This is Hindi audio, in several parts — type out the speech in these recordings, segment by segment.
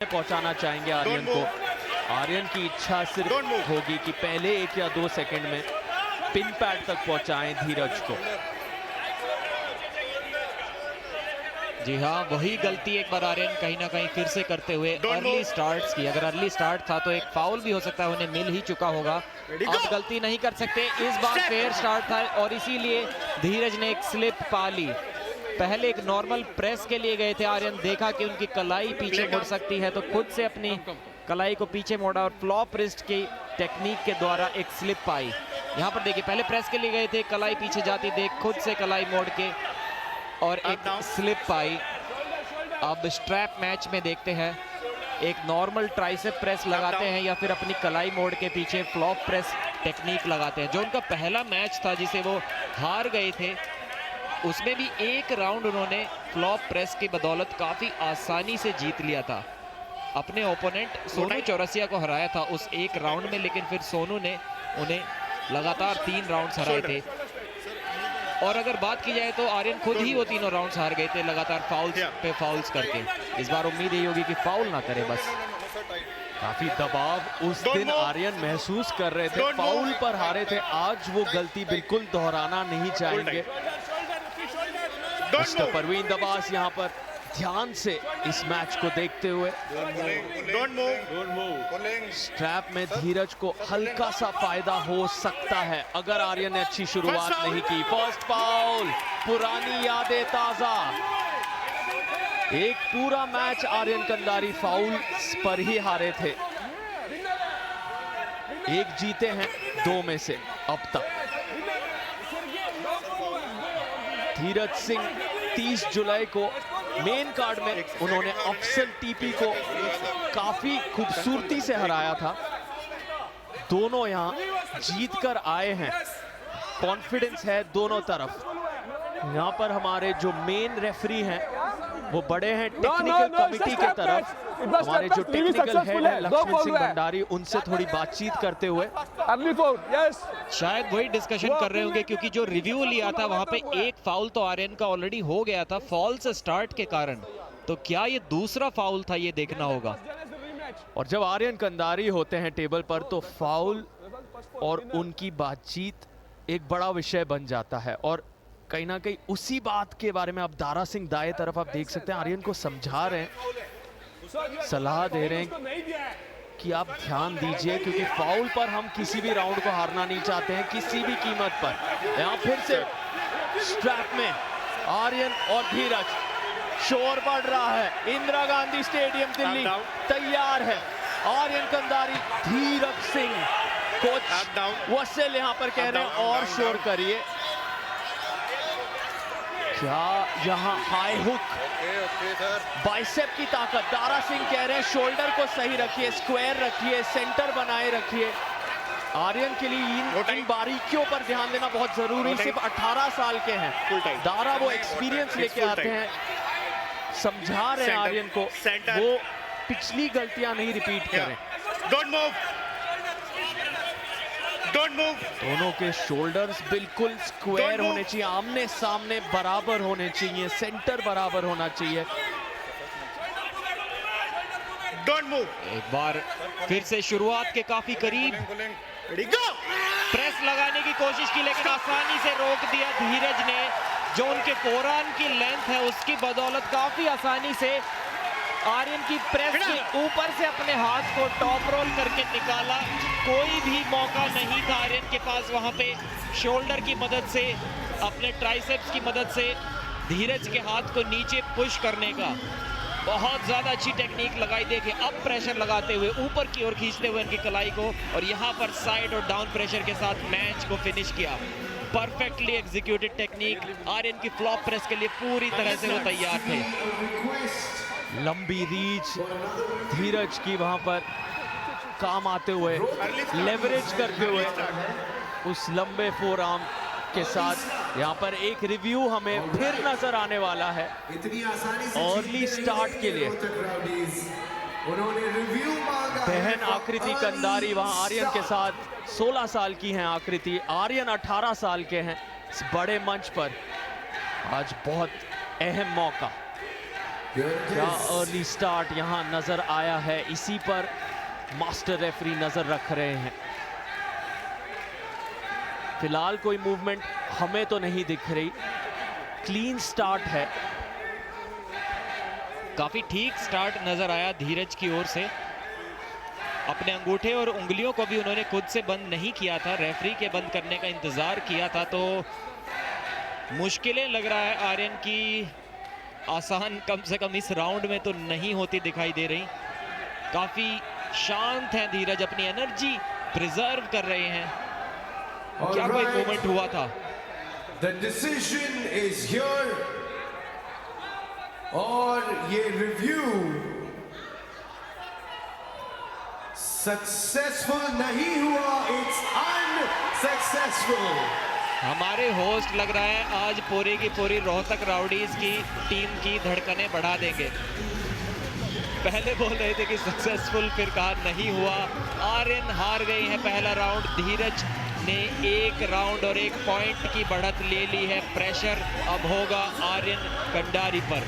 पहुंचाना चाहेंगे आर्यन को। आर्यन की इच्छा सिर्फ होगी कि पहले 1 या 2 सेकंड में पिन पैड तक पहुंचाएं धीरज को। जी हाँ, वही गलती एक बार आर्यन कहीं ना कहीं फिर से करते हुए अर्ली स्टार्ट्स की। अगर अर्ली स्टार्ट था तो एक फाउल भी हो सकता है, उन्हें मिल ही चुका होगा। अब गलती नहीं कर सकते, इस बार फेयर स्टार्ट था और इसीलिए धीरज ने एक स्लिप पा ली। पहले एक नॉर्मल प्रेस के लिए गए थे आर्यन, देखा कि उनकी कलाई पीछे मुड़ सकती है तो खुद से अपनी कलाई को पीछे मोड़ा और फ्लॉप रिस्ट की टेक्निक के द्वारा एक स्लिप पाई। यहाँ पर देखिए, पहले प्रेस के लिए गए थे, कलाई पीछे जाती देख खुद से कलाई मोड़ के और एक स्लिप पाई। अब स्ट्रैप मैच में देखते हैं, एक नॉर्मल ट्राइसेप प्रेस लगाते हैं या फिर अपनी कलाई मोड़ के पीछे फ्लॉप प्रेस टेक्निक लगाते हैं। जो उनका पहला मैच था जिसे वो हार गए थे, उसमें भी एक राउंड उन्होंने फ्लॉप प्रेस की बदौलत काफी आसानी से जीत लिया था। अपने ओपोनेंट सोनू चौरसिया को हराया था उस एक राउंड में, लेकिन फिर सोनू ने उन्हें लगातार 3 राउंड्स हराए थे। और अगर बात की जाए तो आर्यन खुद ही वो तीनों राउंड्स हार गए थे लगातार फाउल्स पे फाउल्स करके। इस बार उम्मीद यही होगी कि फाउल ना करे बस। काफी दबाव उस दिन आर्यन महसूस कर रहे थे, फाउल पर हारे थे। आज वो गलती बिल्कुल दोहराना नहीं चाहेंगे। मिस्टर परवीन दबास यहाँ पर ध्यान से इस मैच को देखते हुए। स्ट्रैप में धीरज को हल्का सा फायदा हो सकता है अगर आर्यन ने अच्छी शुरुआत नहीं की। फर्स्ट फाउल, पुरानी यादें ताजा। एक पूरा मैच आर्यन कंदारी फाउल पर ही हारे थे, एक जीते हैं 2 में से अब तक। धीरज सिंह 30 जुलाई को मेन कार्ड में उन्होंने अफसल टीपी को काफी खूबसूरती से हराया था। दोनों यहां जीत कर आए हैं, कॉन्फिडेंस है दोनों तरफ। यहां पर हमारे जो मेन रेफरी हैं वो बड़े हैं टेक्निकल कमिटी के तरफ। हमारे जो टेक्निकल हेड है लक्ष्मण सिंह भंडारी, उनसे थोड़ी बातचीत करते हुए शायद वही डिस्कशन कर रहे होंगे, क्योंकि जो रिव्यू लिया था वहां पे एक फाउल तो आर्यन का ऑलरेडी हो गया था फॉल्स स्टार्ट के कारण। तो क्या ये दूसरा फाउल था, ये देखना होगा। और जब आर्यन कंदारी होते हैं टेबल पर तो फाउल और उनकी बातचीत एक बड़ा विषय बन जाता है। और कहीं ना कहीं उसी बात के बारे में अब दारा सिंह दाएं तरफ आप देख सकते हैं, आर्यन को समझा रहे हैं, सलाह दे रहे हैं कि आप ध्यान दीजिए, क्योंकि फाउल पर हम किसी भी राउंड को हारना नहीं चाहते हैं किसी भी कीमत पर। यहाँ फिर से स्ट्रैप में आर्यन और धीरज, शोर बढ़ रहा है। इंदिरा गांधी स्टेडियम दिल्ली तैयार है। आर्यन कंदारी, धीरज सिंह, कोच वसेल यहाँ पर कह रहे हैं और शोर करिए। क्या यहाँ हाई हुक, बाइसेप की ताकत। दारा सिंह कह रहे हैं शोल्डर को सही रखिए, स्क्वायर रखिए, सेंटर बनाए रखिए। आर्यन के लिए इन बारीकियों पर ध्यान देना बहुत जरूरी। सिर्फ 18 साल के हैं दारा, वो एक्सपीरियंस लेके आते हैं। समझा रहे हैं आर्यन को वो पिछली गलतियां नहीं रिपीट करें। दोनों के शोल्डर्स बिल्कुल स्क्वायर होने चाहिए, आमने सामने बराबर होने चाहिए, सेंटर बराबर होना चाहिए। एक बार फिर से शुरुआत के काफी करीब प्रेस लगाने की कोशिश की, लेकिन आसानी से रोक दिया धीरज ने। जो उनके फोरआर्म की लेंथ है उसकी बदौलत काफी आसानी से आर्यन की प्रेस के ऊपर से अपने हाथ को टॉप रोल करके निकाला। कोई भी मौका नहीं था आर्यन के पास वहां पे शोल्डर की मदद से, अपने ट्राइसेप्स की मदद से धीरज के हाथ को नीचे पुश करने का। बहुत ज्यादा अच्छी टेक्निक लगाई। देखिए अब प्रेशर लगाते हुए ऊपर की ओर खींचते हुए उनकी कलाई को, और यहाँ पर साइड और डाउन प्रेशर के साथ मैच को फिनिश किया। Perfectly executed technique. आर्यन की फ्लॉप प्रेस के लिए पूरी तरह से वो तैयार थे। लंबी रीच धीरज की वहां पर काम आते हुए, लेवरेज करते हुए उस लंबे फोरआर्म के साथ। यहाँ पर एक रिव्यू हमें फिर नजर आने वाला है अर्ली स्टार्ट के लिए। बहन आकृति कंदारी वहां आर्यन के साथ 16 साल की हैं आकृति, आर्यन 18 साल के हैं। इस बड़े मंच पर आज बहुत अहम मौका। क्या अर्ली स्टार्ट यहां नजर आया है, इसी पर मास्टर रेफरी नजर रख रहे हैं। फिलहाल कोई मूवमेंट हमें तो नहीं दिख रही, क्लीन स्टार्ट है। काफी ठीक स्टार्ट नजर आया धीरज की ओर से। अपने अंगूठे और उंगलियों को भी उन्होंने खुद से बंद नहीं किया था, रेफरी के बंद करने का इंतजार किया था। तो मुश्किलें लग रहा है आर्यन की आसान कम से कम इस राउंड में तो नहीं होती दिखाई दे रही। काफी शांत हैं धीरज, अपनी एनर्जी प्रिजर्व कर रहे हैं। क्या कोई मूवमेंट हुआ था? The decision is here और ये रिव्यू सक्सेसफुल नहीं हुआ, इट्स अनसक्सेसफुल। हमारे होस्ट लग रहा है आज पूरी की पूरी रोहतक राउडीज की टीम की धड़कनें बढ़ा देंगे। पहले बोल रहे थे कि सक्सेसफुल, फिर कहा नहीं हुआ। आर्यन हार गए हैं पहला राउंड। धीरज ने एक राउंड और एक पॉइंट की बढ़त ले ली है। प्रेशर अब होगा आर्यन कंडारी पर।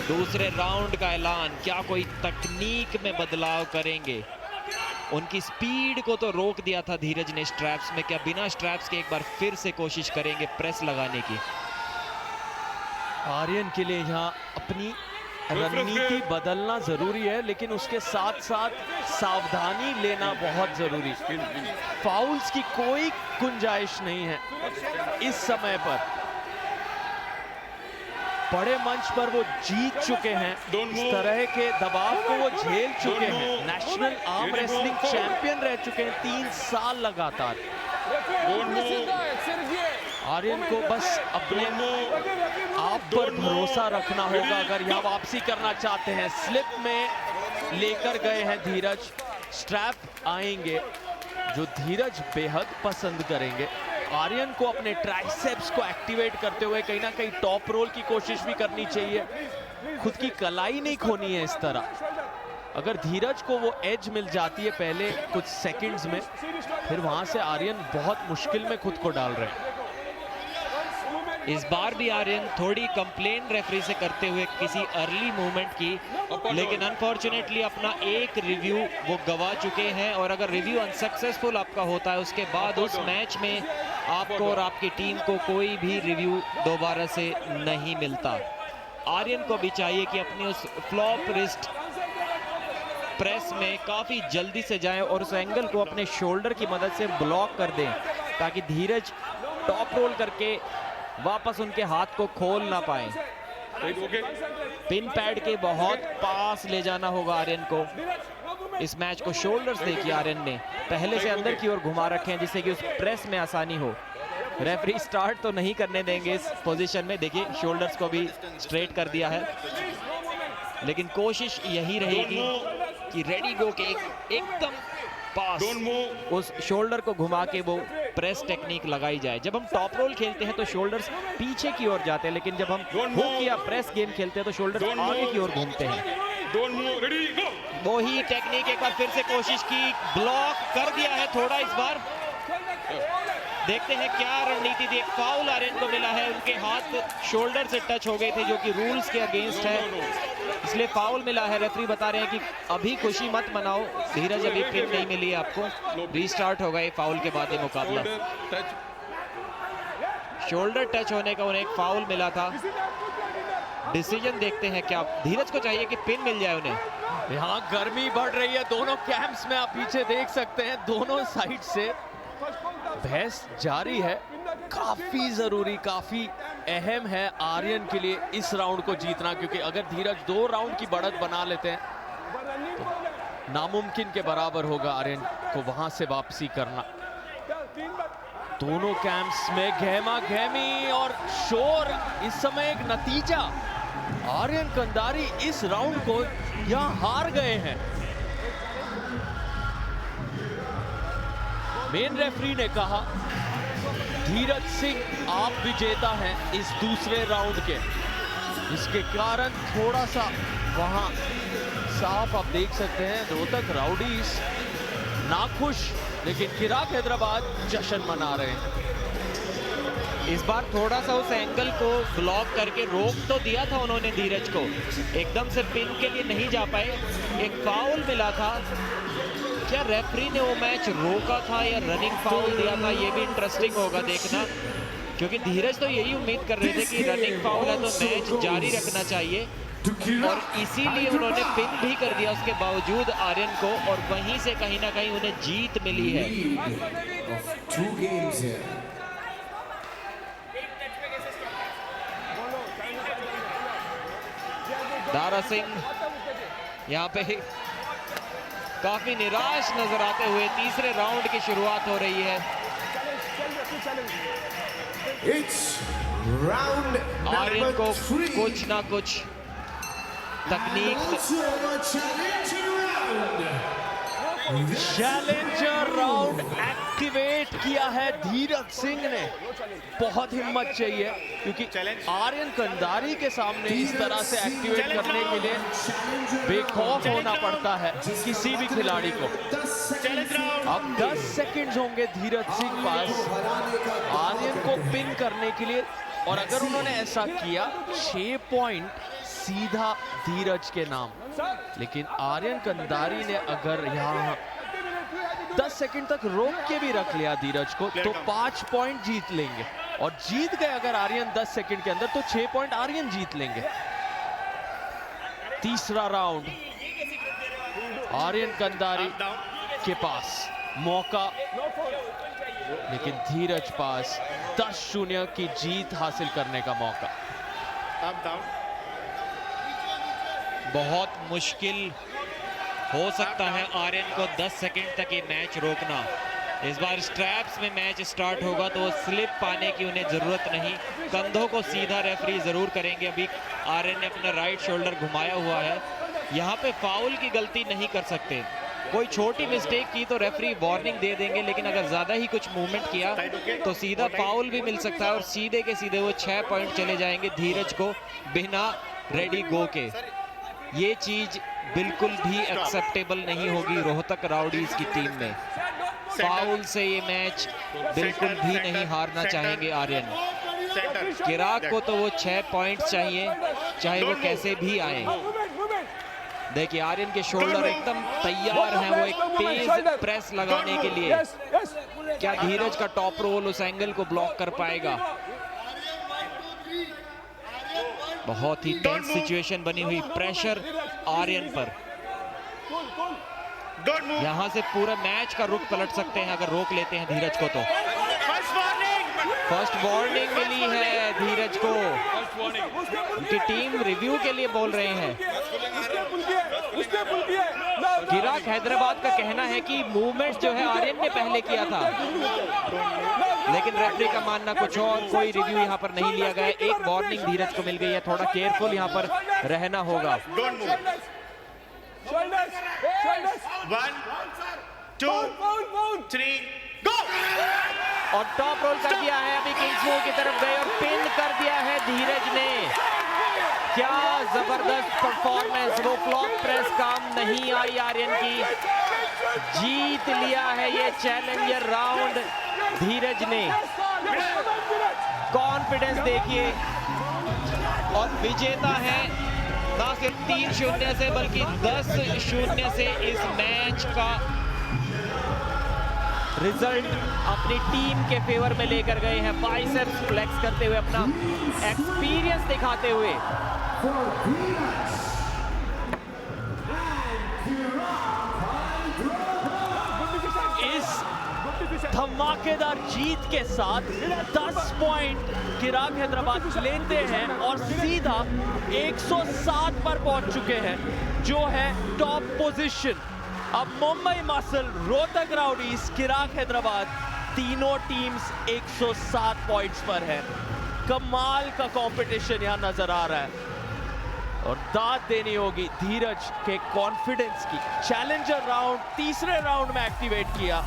दूसरे राउंड का ऐलान, क्या कोई तकनीक में बदलाव करेंगे? उनकी स्पीड को तो रोक दिया था धीरज ने स्ट्रैप्स में, क्या बिना स्ट्रैप्स के एक बार फिर से कोशिश करेंगे प्रेस लगाने की? आर्यन के लिए यहाँ अपनी रणनीति बदलना जरूरी है, लेकिन उसके साथ साथ सावधानी लेना बहुत जरूरी। फाउल्स की कोई गुंजाइश नहीं है इस समय पर। बड़े मंच पर वो जीत चुके हैं, इस तरह के दबाव को वो झेल चुके हैं। नेशनल आर्म रेसलिंग चैंपियन रह चुके हैं 3 साल लगातार। आर्यन को बस अपने आप पर भरोसा रखना होगा अगर यहाँ वापसी करना चाहते हैं। स्लिप में लेकर गए हैं धीरज, स्ट्रैप आएंगे जो धीरज बेहद पसंद करेंगे। आर्यन को अपने ट्राइसेप्स को एक्टिवेट करते हुए कहीं ना कहीं टॉप रोल की कोशिश भी करनी चाहिए। खुद की कलाई नहीं खोनी है इस तरह। अगर धीरज को वो एज मिल जाती है पहले कुछ सेकंड्स में, फिर वहां से आर्यन बहुत मुश्किल में खुद को डाल रहे हैं। इस बार भी आर्यन थोड़ी कंप्लेन रेफरी से करते हुए किसी अर्ली मूवमेंट की, लेकिन अनफॉर्चुनेटली अपना एक रिव्यू वो गवा चुके हैं। और अगर रिव्यू अनसक्सेसफुल आपका होता है, उसके बाद उस मैच में आपको और आपकी टीम को कोई भी रिव्यू दोबारा से नहीं मिलता। आर्यन को भी चाहिए कि अपनी उस फ्लॉप रिस्ट प्रेस में काफी जल्दी से जाएं और उस एंगल को अपने शोल्डर की मदद से ब्लॉक कर दें, ताकि धीरज टॉप रोल करके वापस उनके हाथ को खोल ना पाए। पिन पैड के बहुत पास ले जाना होगा आर्यन को। इस मैच को शोल्डर्स देखिए आर्यन ने पहले से अंदर की ओर घुमा रखे हैं, जिससे कि उस प्रेस में आसानी हो। रेफरी स्टार्ट तो नहीं करने देंगे इस पोजीशन में। देखिए शोल्डर्स को भी स्ट्रेट कर दिया है, लेकिन कोशिश यही रहेगी कि रेडी गो के एकदम पास उस शोल्डर को घुमा के वो प्रेस टेक्निक लगाई जाए। जब हम टॉप रोल खेलते हैं तो शोल्डर्स पीछे की ओर जाते हैं, लेकिन जब हम हुक या प्रेस गेम खेलते हैं तो शोल्डर्स आगे की ओर घूमते हैं। वो ही टेक्निक एक बार फिर से कोशिश की, ब्लॉक कर दिया है थोड़ा इस बार। देखते हैं क्या रणनीति थी। एक फाउल आर्यन को मिला है, उनके हाथ शोल्डर से टच हो गए थे जो कि रूल्स के अगेंस्ट है, इसलिए फाउल मिला है। रेफरी बता रहे हैं कि अभी खुशी मत मनाओ धीरज, अभी पिन नहीं मिली है आपको, रीस्टार्ट होगा ये फाउल के बाद ये मुकाबला। शोल्डर टच होने का उन्हें एक फाउल मिला था। डिसीजन देखते हैं क्या, धीरज को चाहिए कि पिन मिल जाए उन्हें। यहाँ गर्मी बढ़ रही है दोनों कैंप्स में, आप पीछे देख सकते हैं दोनों साइड से बहस जारी है। काफी जरूरी, काफी अहम है आर्यन के लिए इस राउंड को जीतना, क्योंकि अगर धीरज 2 राउंड की बढ़त बना लेते हैं तो नामुमकिन के बराबर होगा आर्यन को वहां से वापसी करना। दोनों कैंप्स में गहमा गहमी और शोर। इस समय एक नतीजा, आर्यन कंदारी इस राउंड को यहां हार गए हैं। मेन रेफरी ने कहा धीरज सिंह आप विजेता हैं इस दूसरे राउंड के, इसके कारण थोड़ा सा वहां साफ आप देख सकते हैं रोहतक राउडीज नाखुश, लेकिन चिराग हैदराबाद जश्न मना रहे हैं। इस बार थोड़ा सा उस एंगल को ब्लॉक करके रोक तो दिया था उन्होंने धीरज को, एकदम से पिन के लिए नहीं जा पाए। एक फाउल मिला था, क्या रेफरी ने वो मैच रोका था या रनिंग फाउल दिया था, ये भी इंटरेस्टिंग होगा देखना, क्योंकि धीरज तो यही उम्मीद कर रहे थे कि रनिंग फाउल है तो मैच जारी रखना चाहिए, और इसीलिए उन्होंने पिन भी कर दिया उसके बावजूद आर्यन को, और वहीं से कहीं ना कहीं उन्हें जीत मिली है। दारा सिंह यहाँ पे काफी निराश नजर आते हुए तीसरे राउंड की शुरुआत हो रही है। आर्यन को कुछ ना कुछ तकनीक चैलेंजर राउंड एक्टिवेट किया है धीरज सिंह ने। बहुत हिम्मत चाहिए, क्योंकि आर्यन कंधारी के सामने इस तरह से एक्टिवेट करने के लिए बेखौफ होना पड़ता है किसी भी खिलाड़ी को। अब 10 सेकंड्स होंगे धीरज सिंह पास आर्यन को पिन करने के लिए, और अगर उन्होंने ऐसा किया 6 पॉइंट सीधा धीरज के नाम। लेकिन आर्यन कंधारी ने अगर यहाँ 10 सेकंड तक रोक के भी रख लिया धीरज को, तो 5 पॉइंट जीत लेंगे, और जीत गए अगर आर्यन 10 सेकंड के अंदर तो 6 पॉइंट आर्यन जीत लेंगे। तीसरा राउंड आर्यन कंधारी के पास मौका, लेकिन धीरज पास 10-0 की जीत हासिल करने का मौका। बहुत मुश्किल हो सकता है आर्यन को 10 सेकंड तक ये मैच रोकना। इस बार स्ट्रैप्स में मैच स्टार्ट होगा तो स्लिप पाने की उन्हें जरूरत नहीं, कंधों को सीधा रेफरी जरूर करेंगे। अभी आर्यन ने अपना राइट शोल्डर घुमाया हुआ है, यहाँ पे फाउल की गलती नहीं कर सकते। कोई छोटी मिस्टेक की तो रेफरी वार्निंग दे देंगे, लेकिन अगर ज्यादा ही कुछ मूवमेंट किया तो सीधा फाउल भी मिल सकता है, और सीधे के सीधे वो 6 पॉइंट चले जाएंगे धीरज को बिना रेडी गो के। ये चीज बिल्कुल भी एक्सेप्टेबल नहीं होगी रोहतक राउडीज की टीम में। फाउल से ये मैच बिल्कुल भी नहीं हारना चाहेंगे आर्यन। चिराग को तो वो 6 पॉइंट चाहिए, चाहे वो कैसे भी आए। देखिए आर्यन के शोल्डर एकदम तैयार हैं, वो एक तेज प्रेस लगाने के लिए। क्या धीरज का टॉप रोल उस एंगल को ब्लॉक कर पाएगा? बहुत ही टेंस सिचुएशन बनी हुई, प्रेशर आर्यन पर। यहां से पूरा मैच का रुख पलट सकते हैं अगर रोक लेते हैं धीरज को तो। फर्स्ट वार्निंग मिली है धीरज को, उनकी टीम रिव्यू के लिए बोल रहे हैं। चिराग हैदराबाद का कहना है कि मूवमेंट जो है आर्यन ने पहले किया था, लेकिन रेफरी का मानना कुछ और, कोई रिव्यू यहाँ पर नहीं लिया गया। एक वार्निंग धीरज को मिल गई है, थोड़ा केयरफुल यहाँ पर रहना होगा। 1 2 3 गो! और टॉप रोल कर दिया है, अभी किंग्समोर की तरफ गए और पिन कर दिया है धीरज ने। क्या जबरदस्त परफॉर्मेंस, वो क्लॉक प्रेस काम नहीं आई आर्यन की। जीत लिया है ये चैलेंजर राउंड धीरज ने। कॉन्फिडेंस देखिए, और विजेता है ना सिर्फ 3-0 से बल्कि 10-0 से इस मैच का रिजल्ट अपनी टीम के फेवर में लेकर गए हैं। बाइसेप्स फ्लेक्स करते हुए, अपना एक्सपीरियंस दिखाते हुए। इस धमाकेदार जीत के साथ 10 पॉइंट चिराग हैदराबाद लेते हैं और सीधा 107 पर पहुंच चुके हैं, जो है टॉप पोजीशन। अब मुंबई मसल, रोहतक राउडीज, चिराग हैदराबाद, तीनों टीम्स 107 पॉइंट्स पर है। कमाल का कंपटीशन यहां नजर आ रहा है, और दाद देनी होगी धीरज के कॉन्फिडेंस की। चैलेंजर राउंड तीसरे राउंड में एक्टिवेट किया।